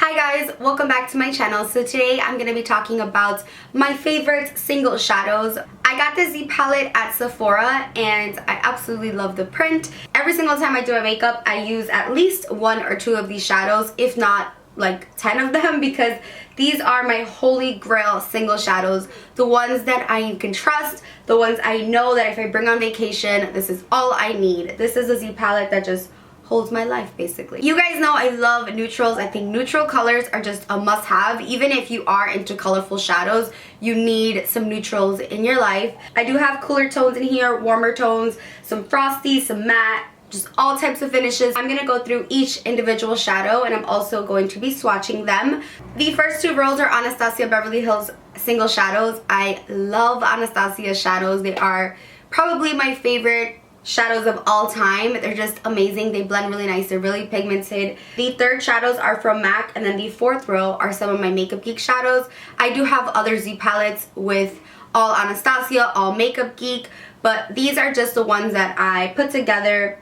Hi guys, welcome back to my channel. So today I'm going to be talking about my favorite single shadows. I got this Z palette at Sephora and I absolutely love the print. Every single time I do my makeup, I use at least one or two of these shadows, if not like 10 of them, because these are my holy grail single shadows. The ones that I can trust, the ones I know that if I bring on vacation, this is all I need. This is a Z palette that just holds my life basically. You guys know I love neutrals. I think neutral colors are just a must-have. Even if you are into colorful shadows, you need some neutrals in your life. I do have cooler tones in here, warmer tones, some frosty, some matte, just all types of finishes. I'm gonna go through each individual shadow and I'm also going to be swatching them. The first two rows are Anastasia Beverly Hills single shadows. I love Anastasia shadows. They are probably my favorite shadows of all time. They're just amazing. They blend really nice. They're really pigmented. The third shadows are from MAC, and then the fourth row are some of my Makeup Geek shadows. I do have other Z palettes with all Anastasia, all Makeup Geek, but these are just the ones that I put together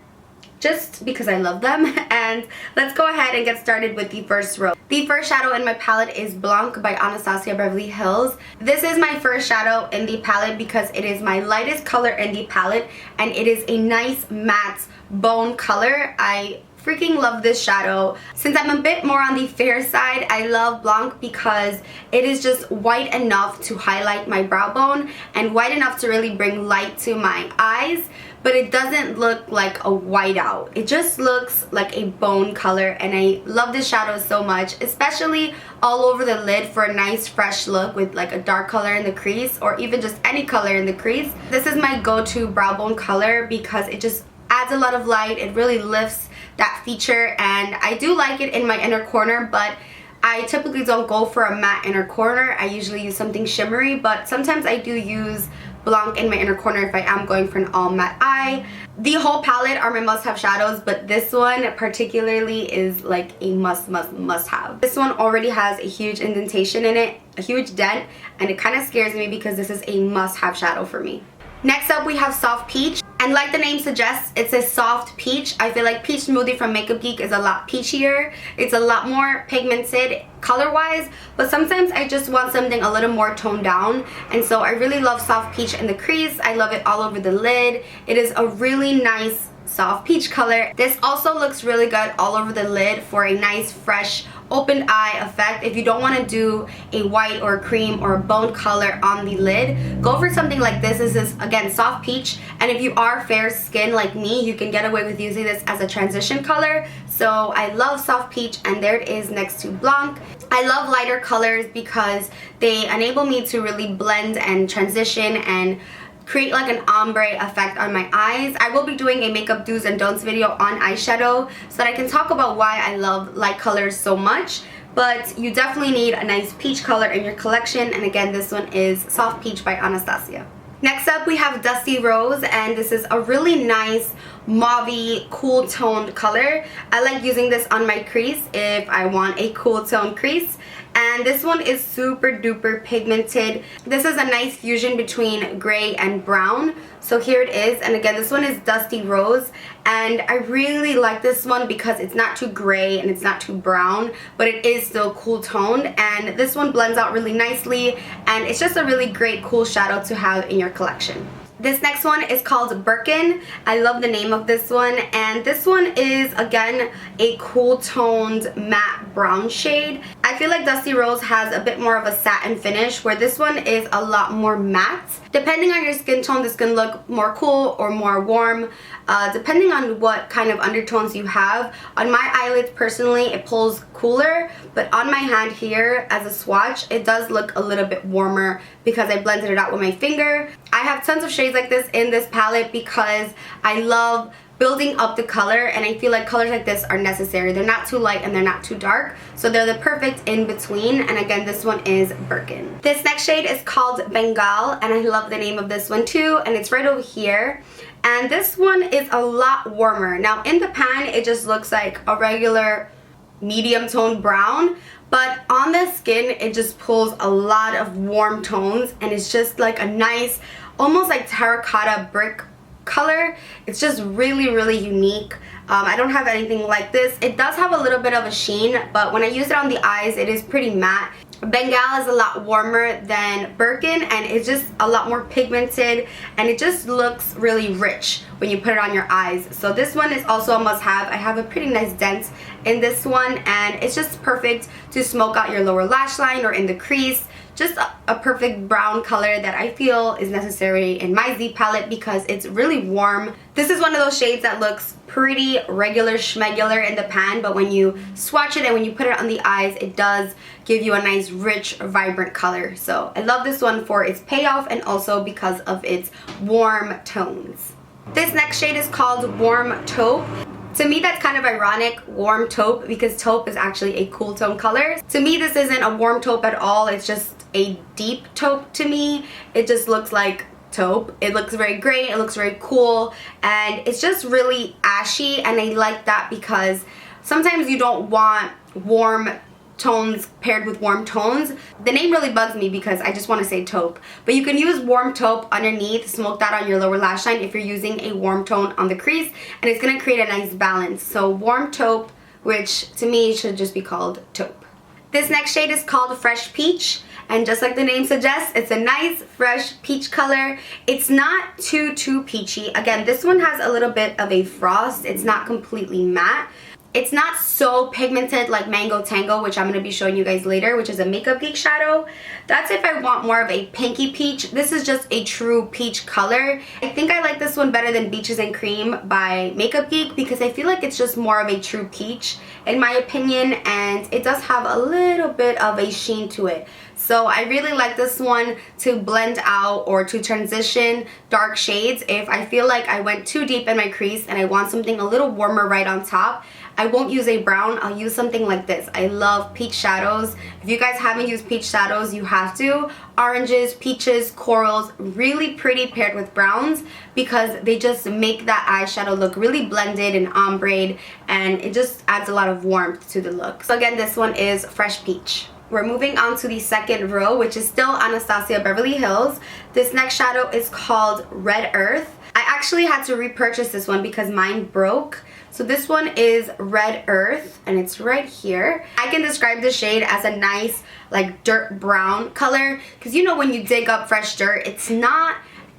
just because I love them. And let's go ahead and get started with the first row. The first shadow in my palette is Blanc by Anastasia Beverly Hills. This is my first shadow in the palette because it is my lightest color in the palette and it is a nice matte bone color. I freaking love this shadow. Since I'm a bit more on the fair side, I love Blanc because it is just white enough to highlight my brow bone and white enough to really bring light to my eyes, but it doesn't look like a whiteout. It just looks like a bone color, and I love this shadow so much, especially all over the lid for a nice fresh look with like a dark color in the crease or even just any color in the crease. This is my go-to brow bone color because it just adds a lot of light. It really lifts that feature, and I do like it in my inner corner, but I typically don't go for a matte inner corner. I usually use something shimmery, but sometimes I do use Blanc in my inner corner if I am going for an all matte eye. The whole palette are my must-have shadows, but this one particularly is like a must-have. This one already has a huge indentation in it, a huge dent, and it kind of scares me because this is a must-have shadow for me. Next up we have Soft Peach, and like the name suggests, it's a soft peach. I feel like Peach Smoothie from Makeup Geek is a lot peachier. It's a lot more pigmented color-wise, but sometimes I just want something a little more toned down, and so I really love Soft Peach in the crease. I love it all over the lid. It is a really nice soft peach color. This also looks really good all over the lid for a nice fresh open eye effect. If you don't want to do a white or a cream or a bone color on the lid, go for something like this. This is again soft peach, and if you are fair skin like me, you can get away with using this as a transition color. So I love soft peach, and there it is next to Blanc. I love lighter colors because they enable me to really blend and transition and create like an ombre effect on my eyes. I will be doing a makeup do's and don'ts video on eyeshadow so that I can talk about why I love light colors so much, but you definitely need a nice peach color in your collection, and again this one is Soft Peach by Anastasia. Next up we have Dusty Rose, and this is a really nice mauvey cool toned color. I like using this on my crease if I want a cool toned crease. And this one is super duper pigmented. This is a nice fusion between gray and brown. So here it is, and again this one is Dusty Rose, and I really like this one because it's not too gray and it's not too brown, but it is still cool toned, and this one blends out really nicely, and it's just a really great cool shadow to have in your collection. This next one is called Birkin. I love the name of this one, and this one is again a cool toned matte brown shade. I feel like Dusty Rose has a bit more of a satin finish, where this one is a lot more matte. Depending on your skin tone, this can look more cool or more warm, depending on what kind of undertones you have. On my eyelids personally, it pulls cooler, but on my hand here as a swatch, it does look a little bit warmer because I blended it out with my finger. I have tons of shades like this in this palette because I love building up the color, and I feel like colors like this are necessary. They're not too light and they're not too dark, so they're the perfect in between, and again this one is Birkin. This next shade is called Bengal, and I love the name of this one too, and it's right over here, and this one is a lot warmer. Now in the pan it just looks like a regular medium toned brown, but on the skin it just pulls a lot of warm tones, and it's just like a nice almost like terracotta brick color. It's just really, really unique. I don't have anything like this. It does have a little bit of a sheen, but when I use it on the eyes, it is pretty matte. Bengal is a lot warmer than Birkin, and it's just a lot more pigmented, and it just looks really rich when you put it on your eyes. So this one is also a must-have. I have a pretty nice dent in this one, and it's just perfect to smoke out your lower lash line or in the crease. Just a perfect brown color that I feel is necessary in my Z palette because it's really warm. This is one of those shades that looks pretty regular schmegular in the pan, but when you swatch it and when you put it on the eyes, it does give you a nice rich vibrant color. So I love this one for its payoff and also because of its warm tones. This next shade is called Warm Taupe. To me, that's kind of ironic, warm taupe, because taupe is actually a cool tone color. To me, this isn't a warm taupe at all. It's just a deep taupe to me. It just looks like taupe. It looks very great. It looks very cool. And it's just really ashy. And I like that because sometimes you don't want warm tones paired with warm tones. The name really bugs me because I just want to say taupe, but you can use warm taupe underneath, smoke that on your lower lash line if you're using a warm tone on the crease, and it's going to create a nice balance. So warm taupe, which to me should just be called taupe. This next shade is called Fresh Peach, and just like the name suggests, it's a nice fresh peach color. It's not too peachy. Again, this one has a little bit of a frost. It's not completely matte. It's not so pigmented like Mango Tango, which I'm going to be showing you guys later, which is a Makeup Geek shadow. That's if I want more of a pinky peach. This is just a true peach color. I think I like this one better than Beaches and Cream by Makeup Geek because I feel like it's just more of a true peach in my opinion, and it does have a little bit of a sheen to it. So I really like this one to blend out or to transition dark shades. If I feel like I went too deep in my crease and I want something a little warmer right on top, I won't use a brown. I'll use something like this. I love peach shadows. If you guys haven't used peach shadows, you have to. Oranges, peaches, corals, really pretty paired with browns because they just make that eyeshadow look really blended and ombre, and it just adds a lot of warmth to the look. So again, this one is Fresh Peach. We're moving on to the second row, which is still Anastasia Beverly Hills. This next shadow is called Red Earth. I actually had to repurchase this one because mine broke. So this one is Red Earth, and it's right here. I can describe the shade as a nice like dirt brown color because you know when you dig up fresh dirt, it's not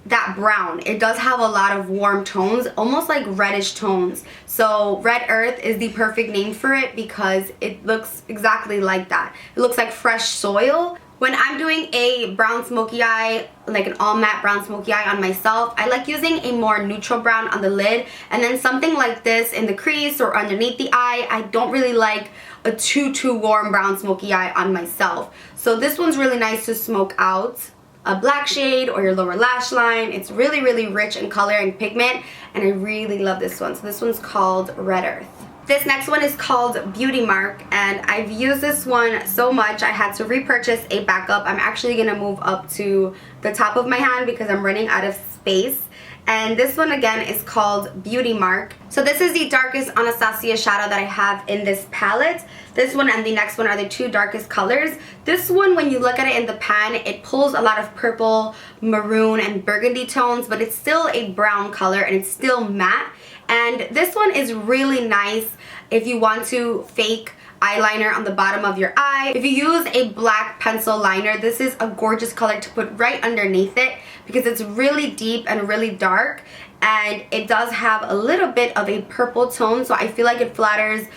that brown. It does have a lot of warm tones, almost like reddish tones. So Red Earth is the perfect name for it because it looks exactly like that. It looks like fresh soil. When I'm doing a brown smoky eye, like an all matte brown smoky eye on myself, I like using a more neutral brown on the lid, and then something like this in the crease or underneath the eye. I don't really like a too warm brown smoky eye on myself. So this one's really nice to smoke out a black shade or your lower lash line. It's really rich in color and pigment, and I really love this one. So this one's called Red Earth. This next one is called Beauty Mark, and I've used this one so much I had to repurchase a backup. I'm actually going to move up to the top of my hand because I'm running out of space. And this one again is called Beauty Mark. So this is the darkest Anastasia shadow that I have in this palette. This one and the next one are the two darkest colors. This one, when you look at it in the pan, it pulls a lot of purple, maroon, and burgundy tones, but it's still a brown color and it's still matte. And this one is really nice if you want to fake eyeliner on the bottom of your eye. If you use a black pencil liner, this is a gorgeous color to put right underneath it because it's really deep and really dark, and it does have a little bit of a purple tone, so I feel like it flatters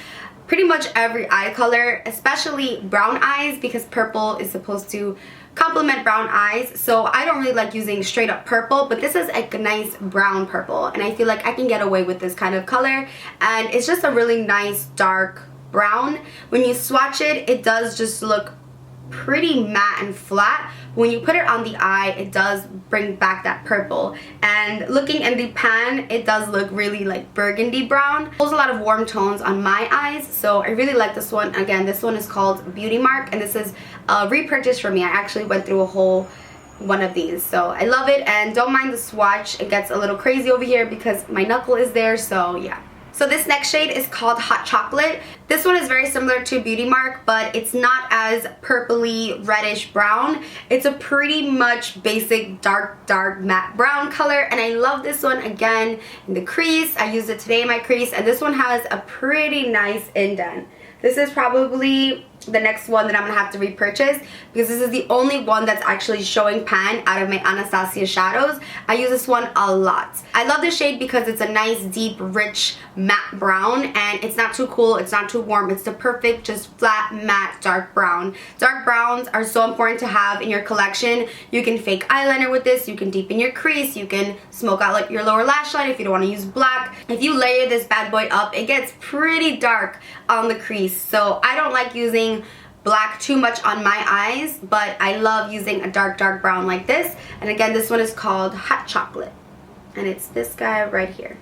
pretty much every eye color, especially brown eyes, because purple is supposed to complement brown eyes. So I don't really like using straight up purple, but this is like a nice brown purple, and I feel like I can get away with this kind of color, and it's just a really nice dark brown. When you swatch it, it does just look pretty matte and flat. When you put it on the eye, it does bring back that purple, and looking in the pan, it does look really like burgundy brown. It pulls a lot of warm tones on my eyes, so I really like this one. Again, this one is called Beauty Mark, and this is a repurchase for me. I actually went through a whole one of these, so I love it. And don't mind the swatch, it gets a little crazy over here because my knuckle is there, so yeah. So this next shade is called Hot Chocolate. This one is very similar to Beauty Mark, but it's not as purpley reddish brown. It's a pretty much basic dark matte brown color, and I love this one again in the crease. I used it today in my crease, and this one has a pretty nice indent. This is probably the next one that I'm gonna have to repurchase because this is the only one that's actually showing pan out of my Anastasia shadows. I use this one a lot. I love this shade because it's a nice deep rich matte brown, and it's not too cool, it's not too warm, it's the perfect just flat matte dark brown. Dark browns are so important to have in your collection. You can fake eyeliner with this, you can deepen your crease, you can smoke out like your lower lash line if you don't want to use black. If you layer this bad boy up, it gets pretty dark on the crease, so I don't like using black too much on my eyes, but I love using a dark brown like this. And again, this one is called Hot Chocolate, and it's this guy right here.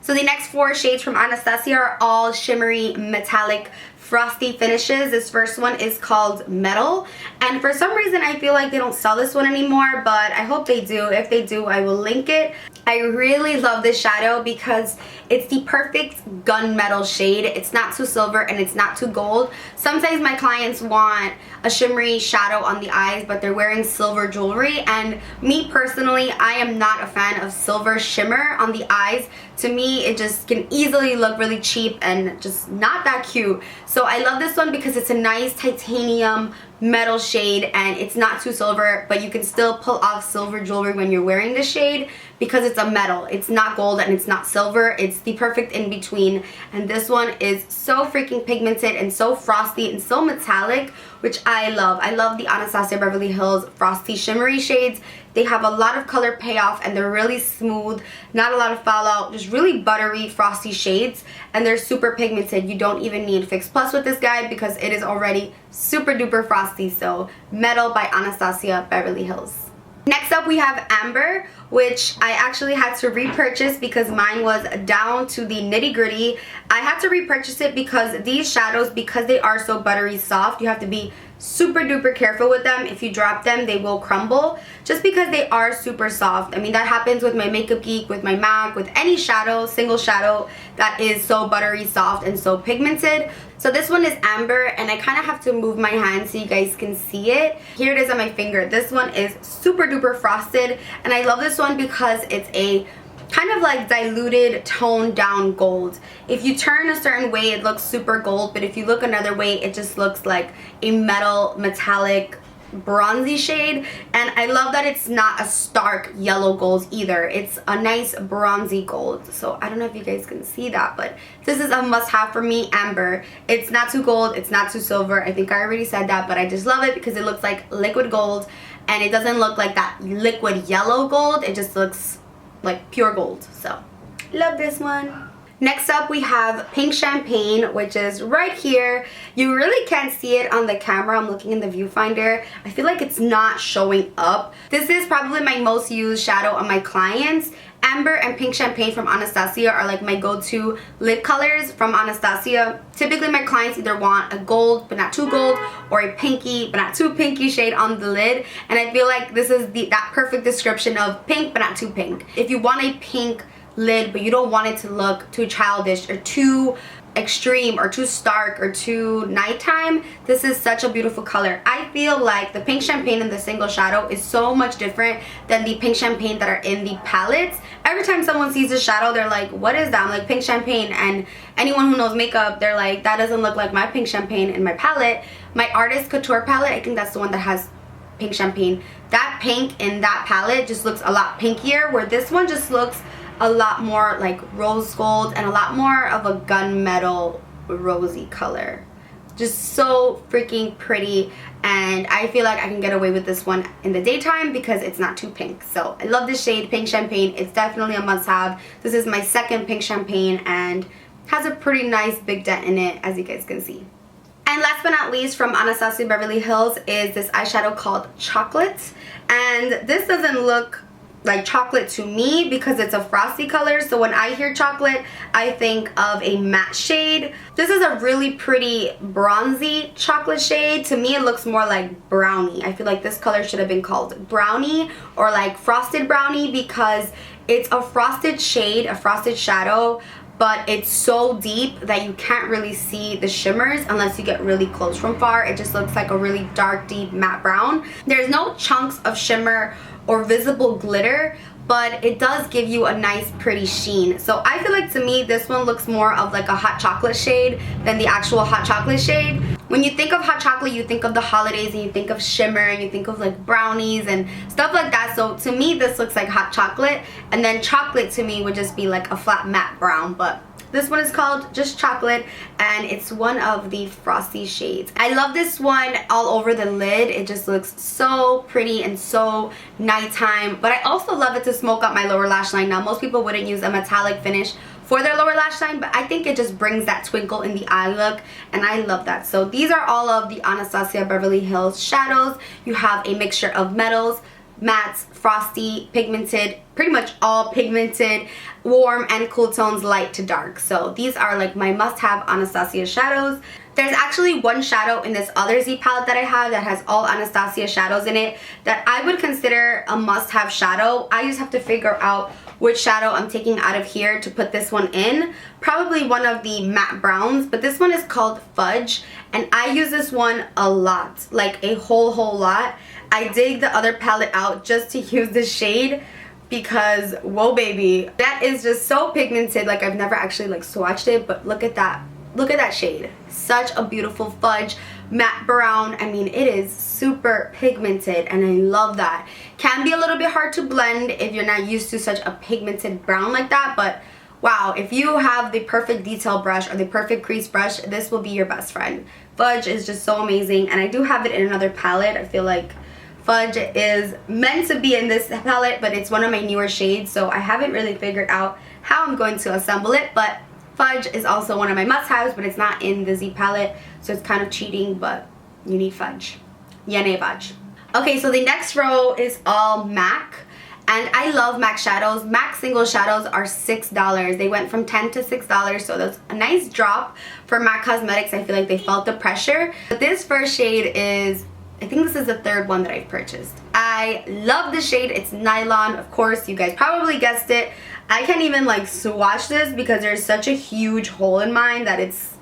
So the next 4 shades from Anastasia are all shimmery metallic frosty finishes. This first one is called Metal, and for some reason I feel like they don't sell this one anymore, but I hope they do. If they do, I will link it. I really love this shadow because it's the perfect gunmetal shade. It's not too silver and it's not too gold. Sometimes my clients want a shimmery shadow on the eyes, but they're wearing silver jewelry, and me personally, I am not a fan of silver shimmer on the eyes. To me, it just can easily look really cheap and just not that cute. So I love this one because it's a nice titanium metal shade, and it's not too silver, but you can still pull off silver jewelry when you're wearing this shade because it's a metal. It's not gold and it's not silver. It's the perfect in between, and this one is so freaking pigmented and so frosty and so metallic, which I love. I love the Anastasia Beverly Hills frosty shimmery shades. They have a lot of color payoff and they're really smooth, not a lot of fallout, just really buttery frosty shades, and they're super pigmented. You don't even need Fix Plus with this guy because it is already super duper frosty. So Metal by Anastasia Beverly Hills. Next up we have Amber, which I actually had to repurchase because mine was down to the nitty gritty. I had to repurchase it because these shadows, because they are so buttery soft, you have to be super duper careful with them. If you drop them, they will crumble just because they are super soft. I mean, that happens with my Makeup Geek, with my MAC, with any shadow, single shadow that is so buttery soft and so pigmented. So this one is Amber, and I kind of have to move my hand so you guys can see it. Here it is on my finger. This one is super duper frosted, and I love this one because it's a kind of like diluted toned down gold. If you turn a certain way, it looks super gold, but if you look another way, it just looks like a metal metallic bronzy shade. And I love that it's not a stark yellow gold either. It's a nice bronzy gold. So I don't know if you guys can see that, but this is a must-have for me. Amber, it's not too gold, it's not too silver. I think I already said that, but I just love it because it looks like liquid gold, and it doesn't look like that liquid yellow gold. It just looks like pure gold. So love this one. Next up we have Pink Champagne, which is right here. You really can't see it on the camera. I'm looking in the viewfinder. I feel like it's not showing up. This is probably my most used shadow on my clients. Amber and Pink Champagne from Anastasia are like my go-to lid colors from Anastasia. Typically my clients either want a gold but not too gold, or a pinky but not too pinky shade on the lid, and I feel like this is that perfect description of pink but not too pink. If you want a pink lid but you don't want it to look too childish or too extreme or too stark or too nighttime, this is such a beautiful color. I feel like the Pink Champagne in the single shadow is so much different than the Pink Champagne that are in the palettes. Every time someone sees the shadow, they're like, what is that? I'm like, Pink Champagne. And anyone who knows makeup, they're like, that doesn't look like my Pink Champagne in my palette. My Artist Couture palette, I think that's the one that has Pink Champagne. That pink in that palette just looks a lot pinkier, where this one just looks a lot more like rose gold and a lot more of a gunmetal rosy color. Just so freaking pretty, and I feel like I can get away with this one in the daytime because it's not too pink. So I love this shade, Pink Champagne. It's definitely a must-have. This is my second Pink Champagne and has a pretty nice big dent in it, as you guys can see. And last but not least from Anastasia Beverly Hills is this eyeshadow called Chocolate, and this doesn't look like chocolate to me because it's a frosty color. So when I hear chocolate, I think of a matte shade. This is a really pretty bronzy chocolate shade. To me, it looks more like brownie. I feel like this color should have been called brownie or like frosted brownie because it's a frosted shade, a frosted shadow, but it's so deep that you can't really see the shimmers unless you get really close from far. It just looks like a really dark, deep matte brown. There's no chunks of shimmer or visible glitter, but it does give you a nice pretty sheen. So I feel like to me this one looks more of like a hot chocolate shade than the actual hot chocolate shade. When you think of hot chocolate, you think of the holidays and you think of shimmer and you think of like brownies and stuff like that. So to me this looks like hot chocolate, and then chocolate to me would just be like a flat matte brown, but this one is called just chocolate and it's one of the frosty shades. I love this one all over the lid. It just looks so pretty and so nighttime, but I also love it to smoke out my lower lash line. Now most people wouldn't use a metallic finish for their lower lash line, but I think it just brings that twinkle in the eye look, and I love that. So these are all of the Anastasia Beverly Hills shadows. You have a mixture of metals, mattes, frosty, pigmented, pretty much all pigmented, warm and cool tones, light to dark. So these are like my must-have Anastasia shadows. There's actually one shadow in this other Z palette that I have that has all Anastasia shadows in it that I would consider a must-have shadow. I just have to figure out which shadow I'm taking out of here to put this one in. Probably one of the matte browns, but this one is called Fudge, and I use this one a lot, like a whole lot. I dig the other palette out just to use this shade because whoa baby, that is just so pigmented. Like I've never actually like swatched it, but look at that. Look at that shade. Such a beautiful fudge matte brown. I mean, it is super pigmented and I love that. Can be a little bit hard to blend if you're not used to such a pigmented brown like that, but wow, if you have the perfect detail brush or the perfect crease brush, this will be your best friend. Fudge is just so amazing, and I do have it in another palette. I feel like Fudge is meant to be in this palette, but it's one of my newer shades, so I haven't really figured out how I'm going to assemble it, but Fudge is also one of my must-haves, but it's not in the Z palette, so it's kind of cheating, but you need Fudge. You need Fudge. Okay, so the next row is all MAC, and I love MAC shadows. MAC single shadows are $6. They went from $10 to $6, so that's a nice drop for MAC Cosmetics. I feel like they felt the pressure. But this first shade is, I think this is the third one that I've purchased. I love the shade. It's Nylon. Of course, you guys probably guessed it. I can't even like swatch this because there's such a huge hole in mine that it's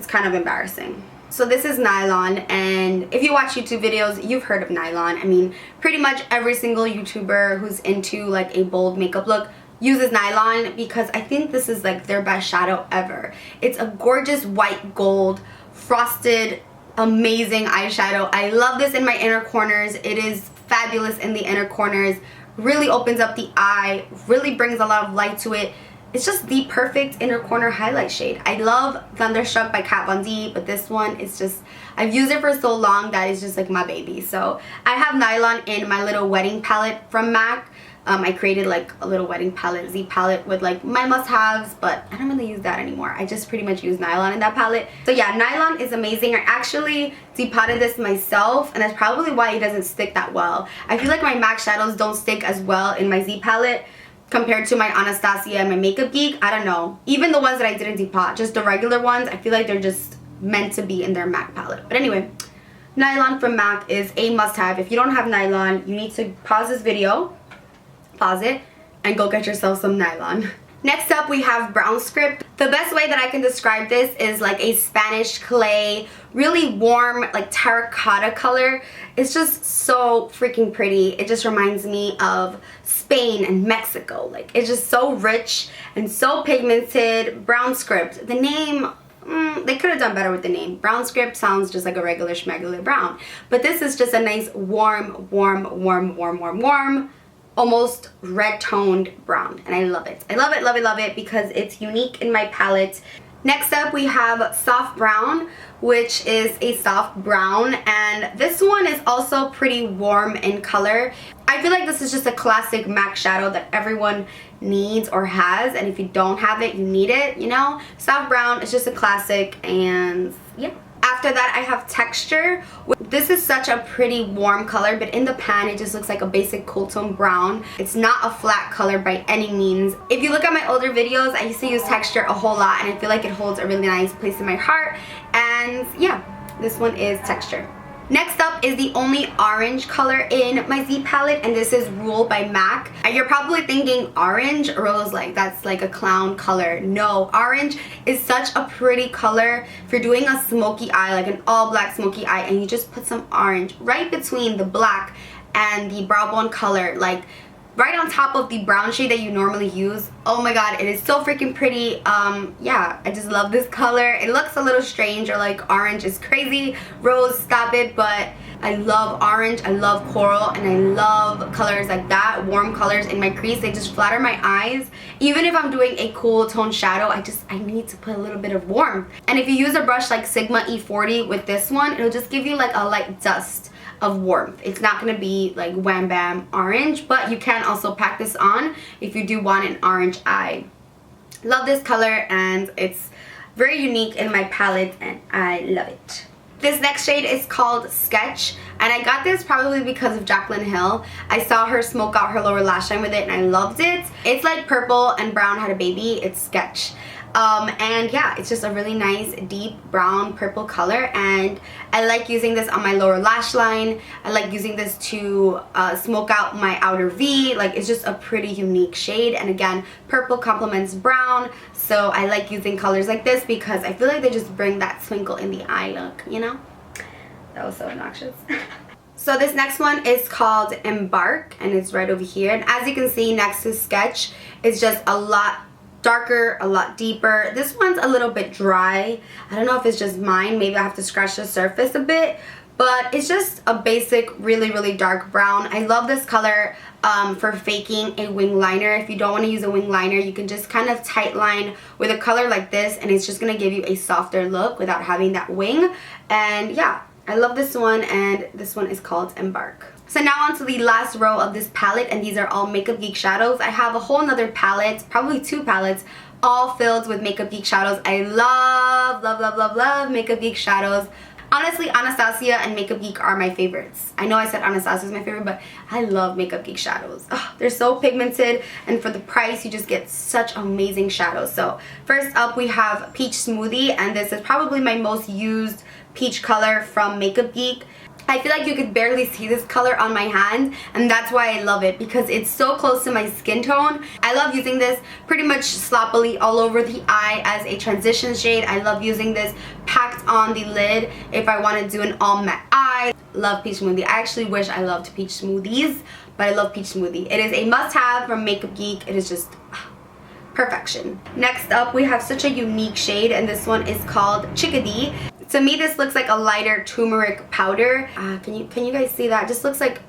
kind of embarrassing. So this is Nylon, and if you watch YouTube videos, you've heard of Nylon. I mean, pretty much every single YouTuber who's into like a bold makeup look uses Nylon because I think this is like their best shadow ever. It's a gorgeous white gold frosted amazing eyeshadow. I love this in my inner corners. It is fabulous in the inner corners. Really opens up the eye, really brings a lot of light to it. It's just the perfect inner corner highlight shade. I love Thunderstruck by Kat Von D, but this one is just, I've used it for so long that it's just like my baby. So I have Nylon in my little wedding palette from MAC. I created like a little wedding palette, Z palette with like my must-haves, but I don't really use that anymore. I just pretty much use Nylon in that palette. So yeah, Nylon is amazing. I actually depotted this myself, and that's probably why it doesn't stick that well. I feel like my MAC shadows don't stick as well in my Z palette compared to my Anastasia and my Makeup Geek. I don't know. Even the ones that I didn't depot, just the regular ones, I feel like they're just meant to be in their MAC palette. But anyway, Nylon from MAC is a must-have. If you don't have Nylon, you need to pause this video, pause it, and go get yourself some Nylon. Next up, we have Brown Script. The best way that I can describe this is like a Spanish clay, really warm, like terracotta color. It's just so freaking pretty. It just reminds me of Spain and Mexico. Like, it's just so rich and so pigmented. Brown Script. The name, they could have done better with the name. Brown Script sounds just like a regular schmegular brown. But this is just a nice warm, almost red toned brown, and I love it. I love it, love it, love it because it's unique in my palette. Next up, we have Soft Brown, which is a soft brown, and this one is also pretty warm in color. I feel like this is just a classic MAC shadow that everyone needs or has, and if you don't have it, you need it, you know? Soft Brown is just a classic, and yeah. After that, I have Texture. This is such a pretty warm color, but in the pan, it just looks like a basic cool tone brown. It's not a flat color by any means. If you look at my older videos, I used to use Texture a whole lot, and I feel like it holds a really nice place in my heart. And yeah, this one is Texture. Next up is the only orange color in my Z palette, and this is Rule by MAC. And you're probably thinking orange, Rose, like that's like a clown color. No, orange is such a pretty color. If you're doing a smoky eye, like an all black smoky eye, and you just put some orange right between the black and the brow bone color, like right on top of the brown shade that you normally use. Oh my god, it is so freaking pretty. Yeah, I just love this color. It looks a little strange, or like orange is crazy. Rose, stop it, but I love orange, I love coral, and I love colors like that, warm colors in my crease. They just flatter my eyes. Even if I'm doing a cool tone shadow, I need to put a little bit of warmth. And if you use a brush like Sigma E40 with this one, it'll just give you like a light dust of warmth. It's not going to be like wham bam orange, but you can also pack this on if you do want an orange eye. Love this color, and it's very unique in my palette, and I love it. This next shade is called Sketch, and I got this probably because of Jaclyn Hill. I saw her smoke out her lower lash line with it, and I loved it. It's like purple and brown had a baby. It's Sketch. And yeah, it's just a really nice deep brown purple color, and I like using this on my lower lash line. I like using this to smoke out my outer V. Like, it's just a pretty unique shade, and again, purple complements brown, so I like using colors like this because I feel like they just bring that twinkle in the eye look, you know? That was so obnoxious. So this next one is called Embark, and it's right over here, and as you can see next to Sketch, it's just a lot darker, a lot deeper. This one's a little bit dry. I don't know if it's just mine. Maybe I have to scratch the surface a bit, but it's just a basic, really, really dark brown. I love this color for faking a wing liner. If you don't want to use a wing liner, you can just kind of tight line with a color like this, and it's just going to give you a softer look without having that wing. And yeah, I love this one, and this one is called Embark. So now on to the last row of this palette, and these are all Makeup Geek shadows. I have a whole nother palette, probably 2 palettes, all filled with Makeup Geek shadows. I love, love, love, love, love Makeup Geek shadows. Honestly, Anastasia and Makeup Geek are my favorites. I know I said Anastasia is my favorite, but I love Makeup Geek shadows. Oh, they're so pigmented, and for the price, you just get such amazing shadows. So first up, we have Peach Smoothie, and this is probably my most used peach color from Makeup Geek. I feel like you could barely see this color on my hand, and that's why I love it, because it's so close to my skin tone. I love using this pretty much sloppily all over the eye as a transition shade. I love using this packed on the lid if I want to do an all matte eye. Love Peach Smoothie. I actually wish I loved Peach Smoothies, but I love Peach Smoothie. It is a must-have from Makeup Geek. It is just perfection. Next up, we have such a unique shade, and this one is called Chickadee. To me, this looks like a lighter turmeric powder. Can you guys see that? It just looks like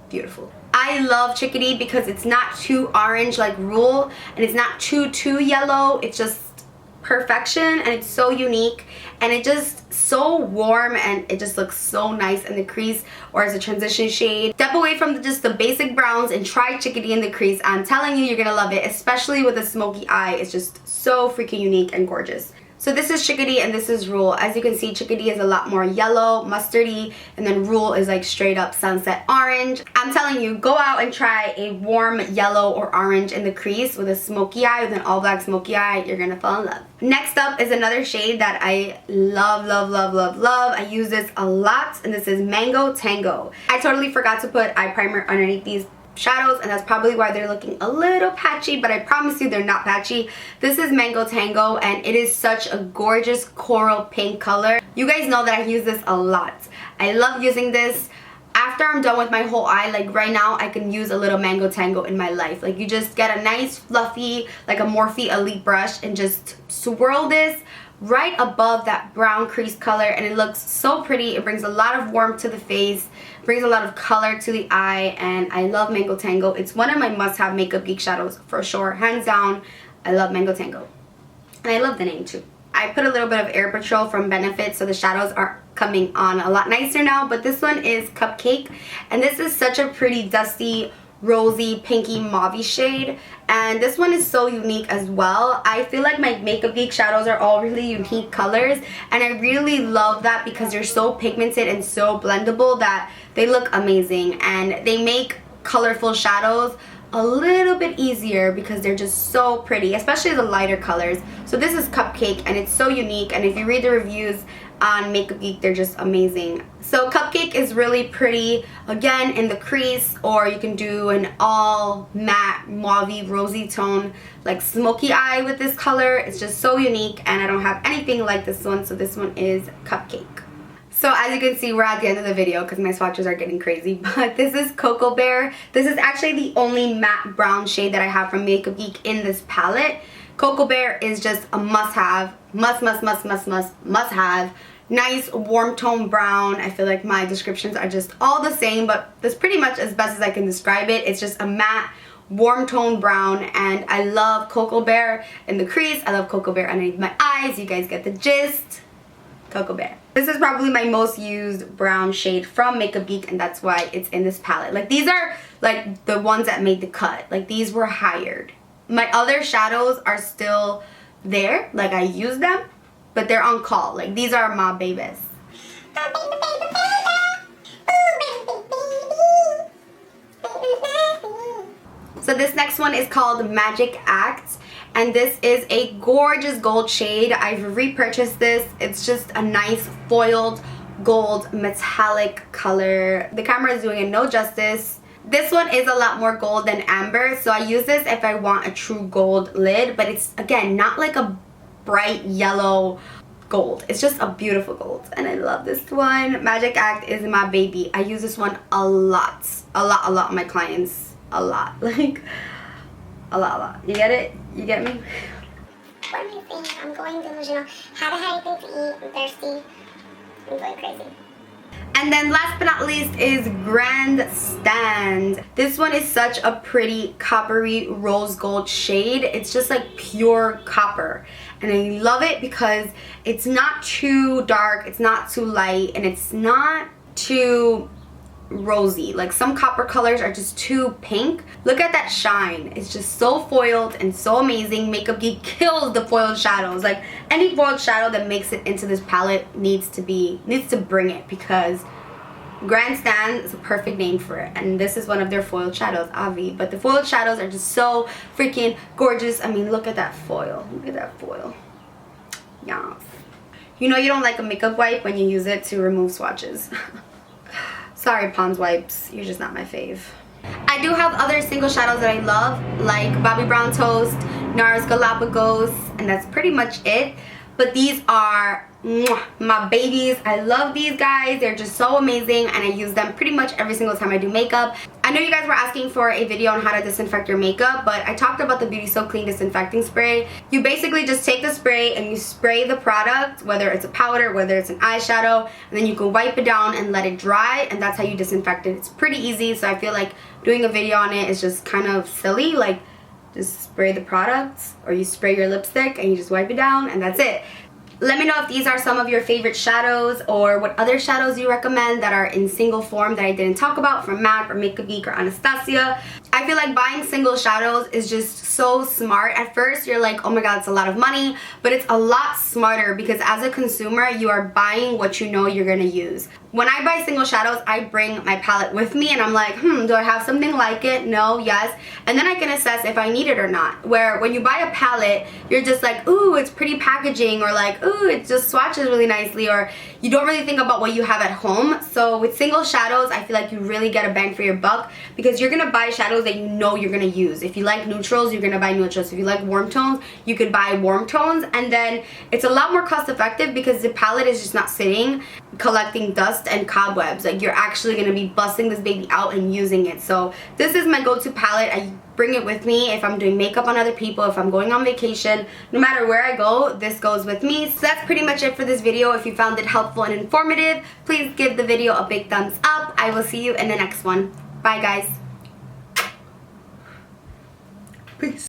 beautiful. I love Chickadee because it's not too orange like Rule, and it's not too yellow. It's just perfection, and it's so unique, and it just so warm, and it just looks so nice in the crease or as a transition shade. Step away from just the basic browns and try Chickadee in the crease. I'm telling you, you're gonna love it, especially with a smoky eye. It's just so freaking unique and gorgeous. So this is Chickadee, and this is Rule. As you can see, Chickadee is a lot more yellow, mustardy, and then Rule is like straight up sunset orange. I'm telling you, go out and try a warm yellow or orange in the crease with a smoky eye, with an all black smoky eye. You're gonna fall in love. Next up is another shade that I love, love, love, love, love. I use this a lot, and this is Mango Tango. I totally forgot to put eye primer underneath these shadows, and that's probably why they're looking a little patchy, but I promise you they're not patchy. This is Mango Tango, and it is such a gorgeous coral pink color. You guys know that I use this a lot. I love using this. After I'm done with my whole eye, like right now, I can use a little Mango Tango in my life. Like, you just get a nice fluffy, like a Morphe Elite brush, and just swirl this right above that brown crease color, and it looks so pretty. It brings a lot of warmth to the face, brings a lot of color to the eye, and I love Mango Tango. It's one of my must-have Makeup Geek shadows for sure, hands down. I love Mango Tango, and I love the name too. I put a little bit of Air Patrol from Benefit, so the shadows are coming on a lot nicer now, but this one is Cupcake, and this is such a pretty dusty, rosy, pinky, mauve shade, and this one is so unique as well. I feel like my Makeup Geek shadows are all really unique colors, and I really love that because they're so pigmented and so blendable that they look amazing, and they make colorful shadows a little bit easier because they're just so pretty, especially the lighter colors. So this is Cupcake, and it's so unique, and if you read the reviews, on Makeup Geek. They're just amazing. So Cupcake is really pretty, again, in the crease, or you can do an all matte mauve rosy tone like smoky eye with this color. It's just so unique, and I don't have anything like this one, so this one is Cupcake. So as you can see, we're at the end of the video because my swatches are getting crazy, but this is Coco Bear. This is actually the only matte brown shade that I have from Makeup Geek in this palette. Coco Bear is just a must-have, must-have. Nice warm tone brown. I feel like my descriptions are just all the same, but that's pretty much as best as I can describe it. It's just a matte warm tone brown, and I love Coco Bear in the crease. I love Coco Bear underneath my eyes. You guys get the gist. Coco Bear. This is probably my most used brown shade from Makeup Geek, and that's why it's in this palette. Like, these are like the ones that made the cut. Like, these were hired. My other shadows are still there. Like, I use them, but they're on call. Like, these are my babies. So this next one is called Magic Act, and this is a gorgeous gold shade. I've repurchased this. It's just a nice foiled gold metallic color. The camera is doing it no justice. This one is a lot more gold than amber, so I use this if I want a true gold lid, but it's, again, not like a bright yellow gold. It's just a beautiful gold, and I love this one. Magic Act is my baby. I use this one a lot on my clients. A lot, like a lot. You get it? You get me? What am I saying? I'm going delusional. Haven't had anything to eat. I'm thirsty. I'm going crazy. And then last but not least is Grandstand. This one is such a pretty coppery rose gold shade. It's just like pure copper, and I love it because it's not too dark, it's not too light, and it's not too rosy. Like, some copper colors are just too pink. Look at that shine. It's just so foiled and so amazing. Makeup Geek kills the foiled shadows. Like, any foiled shadow that makes it into this palette needs to bring it, because Grandstand is a perfect name for it, and this is one of their foiled shadows, Avi. But the foiled shadows are just so freaking gorgeous. I mean, look at that foil. Look at that foil. Yes. You know you don't like a makeup wipe when you use it to remove swatches. Sorry, Pond's wipes. You're just not my fave. I do have other single shadows that I love, like Bobbi Brown Toast, NARS Galapagos, and that's pretty much it. But these are my babies. I love these guys. They're just so amazing, and I use them pretty much every single time I do makeup. I know you guys were asking for a video on how to disinfect your makeup, but I talked about the Beauty So Clean disinfecting spray. You basically just take the spray and you spray the product, whether it's a powder, whether it's an eyeshadow, and then you can wipe it down and let it dry, and that's how you disinfect it. It's pretty easy, so I feel like doing a video on it is just kind of silly. Like, just spray the product, or you spray your lipstick and you just wipe it down, and that's it. Let me know if these are some of your favorite shadows, or what other shadows you recommend that are in single form that I didn't talk about from MAC or Makeup Geek or Anastasia. I feel like buying single shadows is just so smart. At first you're like, oh my god, it's a lot of money, but it's a lot smarter, because as a consumer you are buying what you know you're gonna use. When I buy single shadows, I bring my palette with me, and I'm like, do I have something like it? No, yes. And then I can assess if I need it or not. Where when you buy a palette, you're just like, ooh, it's pretty packaging, or like, ooh, it just swatches really nicely, or you don't really think about what you have at home. So with single shadows, I feel like you really get a bang for your buck, because you're gonna buy shadows that you know you're gonna use. If you like neutrals, you're gonna buy neutrals. If you like warm tones, you could buy warm tones, and then it's a lot more cost effective because the palette is just not sitting collecting dust and cobwebs. Like, you're actually gonna be busting this baby out and using it. So this is my go-to palette. I bring it with me if I'm doing makeup on other people, if I'm going on vacation. No matter where I go, this goes with me. So that's pretty much it for this video. If you found it helpful and informative, please give the video a big thumbs up. I will see you in the next one. Bye guys. Peace.